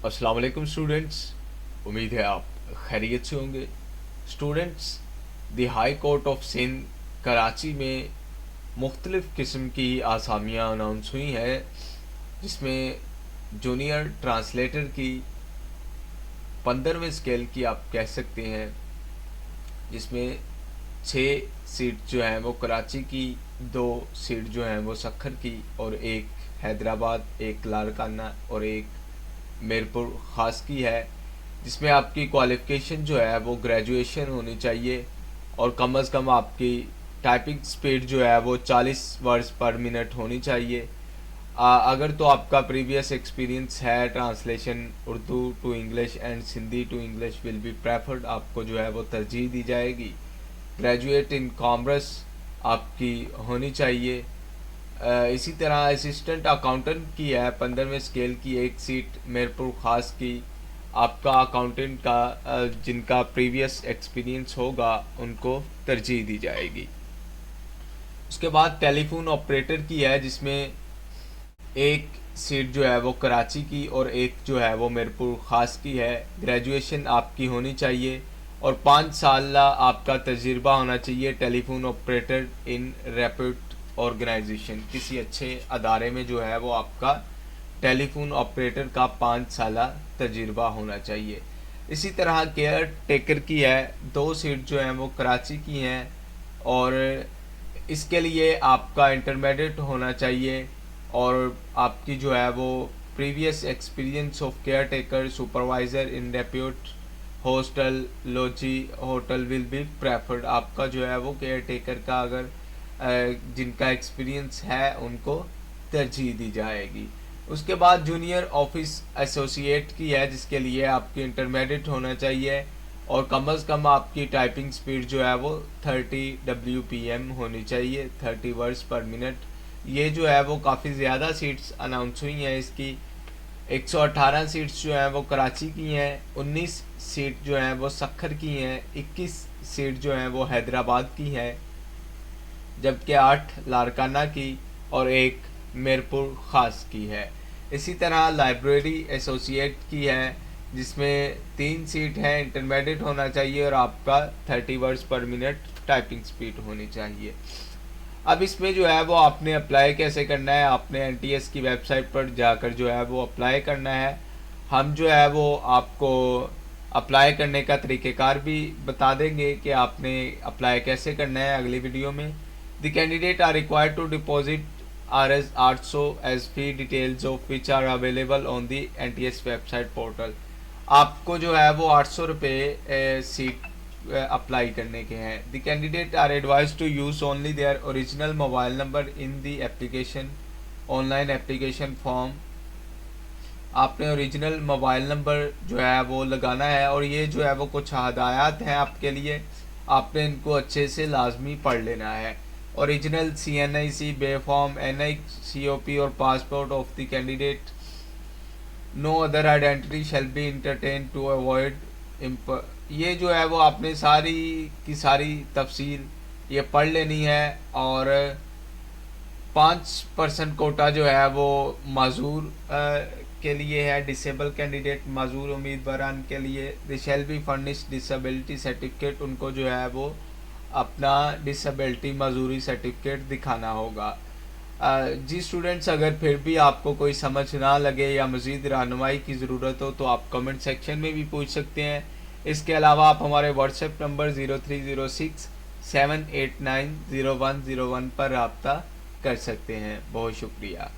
अस्सलाम वालेकुम स्टूडेंट्स, उम्मीद है आप खैरियत से होंगे। Students, the high court of Sindh Karachi में मुख्तलिफ़ किस्म की आसामियाँ अनाउंस हुई हैं, जिसमें जूनियर ट्रांसलेटर की 15वें स्केल की आप कह सकते हैं, जिसमें 6 सीट जो हैं वो कराची की, 2 सीट जो हैं वो सखर की और एक हैदराबाद, एक लाड़काना और एक मीरपुर ख़ास की है, जिसमें आपकी क्वालिफ़िकेशन जो है वो ग्रेजुएशन होनी चाहिए और कम अज़ कम आपकी टाइपिंग स्पीड जो है वो 40 वर्ड्स पर मिनट होनी चाहिए। अगर तो आपका प्रीवियस एक्सपीरियंस है translation Urdu to English and Sindhi to English will be preferred, आपको जो है वो तरजीह दी जाएगी। ग्रेजुएट इन कॉमर्स आपकी होनी चाहिए। इसी तरह असिस्टेंट अकाउंटेंट की है 15वें स्केल की एक सीट मीरपुर ख़ास की। आपका अकाउंटेंट का जिनका प्रीवियस एक्सपीरियंस होगा उनको तरजीह दी जाएगी। उसके बाद टेलीफोन ऑपरेटर की है, जिसमें एक सीट जो है वो कराची की और एक जो है वो मीरपुर ख़ास की है। ग्रेजुएशन आपकी होनी चाहिए और 5 साल आपका तजुर्बा होना चाहिए टेलीफोन ऑपरेटर इन रेप्यूट ऑर्गेनाइजेशन, किसी अच्छे अदारे में जो है वो आपका टेलीफोन ऑपरेटर का 5 साल तजुर्बा होना चाहिए। इसी तरह केयर टेकर की है, 2 सीट जो हैं वो कराची की हैं और इसके लिए आपका इंटरमीडिएट होना चाहिए और आपकी जो है वो previous experience of care taker supervisor in repute hostel logy hotel will be preferred. आपका जो है वो केयर टेकर का अगर जिनका एक्सपीरियंस है उनको तरजीह दी जाएगी। उसके बाद जूनियर ऑफिस एसोसिएट की है, जिसके लिए आपकी इंटरमीडिएट होना चाहिए और कम अज़ कम आपकी टाइपिंग स्पीड जो है वो 30 WPM होनी चाहिए, 30 वर्ड्स पर मिनट। ये जो है वो काफ़ी ज़्यादा सीट्स अनाउंस हुई हैं इसकी। 118 सीट्स जो हैं वो कराची की हैं, 19 सीट जो हैं वो सखर की हैं, 21 सीट जो हैं वो हैदराबाद की हैं, जबकि 8 लाड़काना की और एक मीरपुर ख़ास की है। इसी तरह लाइब्रेरी एसोसिएट की है, जिसमें 3 सीट है, इंटरमीडिएट होना चाहिए और आपका 30 वर्ड्स पर मिनट टाइपिंग स्पीड होनी चाहिए। अब इसमें जो है वो आपने अप्लाई कैसे करना है, आपने NTS की वेबसाइट पर जाकर जो है वो अप्लाई करना है। हम जो है वो आपको अप्लाई करने का तरीक़ेकार भी बता देंगे कि आपने अप्लाई कैसे करना है अगली वीडियो में। The candidate are required to deposit Rs 800 as fee, details of which are available on the NTS website portal। आपको जो है वो 800 रुपये सीट अप्लाई करने के हैं। The candidate are advised to use only their original mobile number in the application online application form। आपने original mobile number जो है वो लगाना है और ये जो है वो कुछ हदायत हैं आपके लिए, आपने इनको अच्छे से लाजमी पढ़ लेना है। Original CNIC B form NI COP और passport of the candidate. No other identity shall be entertain to avoid. ये जो है वो आपने सारी की सारी तफसील ये पढ़ लेनी है और 5% कोटा जो है वो माजूर के लिए है, डिसेबल कैंडिडेट माजूर उम्मीदवारान के लिए। They shall be furnish disability certificate, उनको जो है वो अपना डिसेबिलिटी माजूरी सर्टिफिकेट दिखाना होगा। जी स्टूडेंट्स, अगर फिर भी आपको कोई समझ ना लगे या मज़ीद रहनुमाई की ज़रूरत हो तो आप कमेंट सेक्शन में भी पूछ सकते हैं। इसके अलावा आप हमारे व्हाट्सएप नंबर 0306 789 0101 पर रब्ता कर सकते हैं। बहुत शुक्रिया।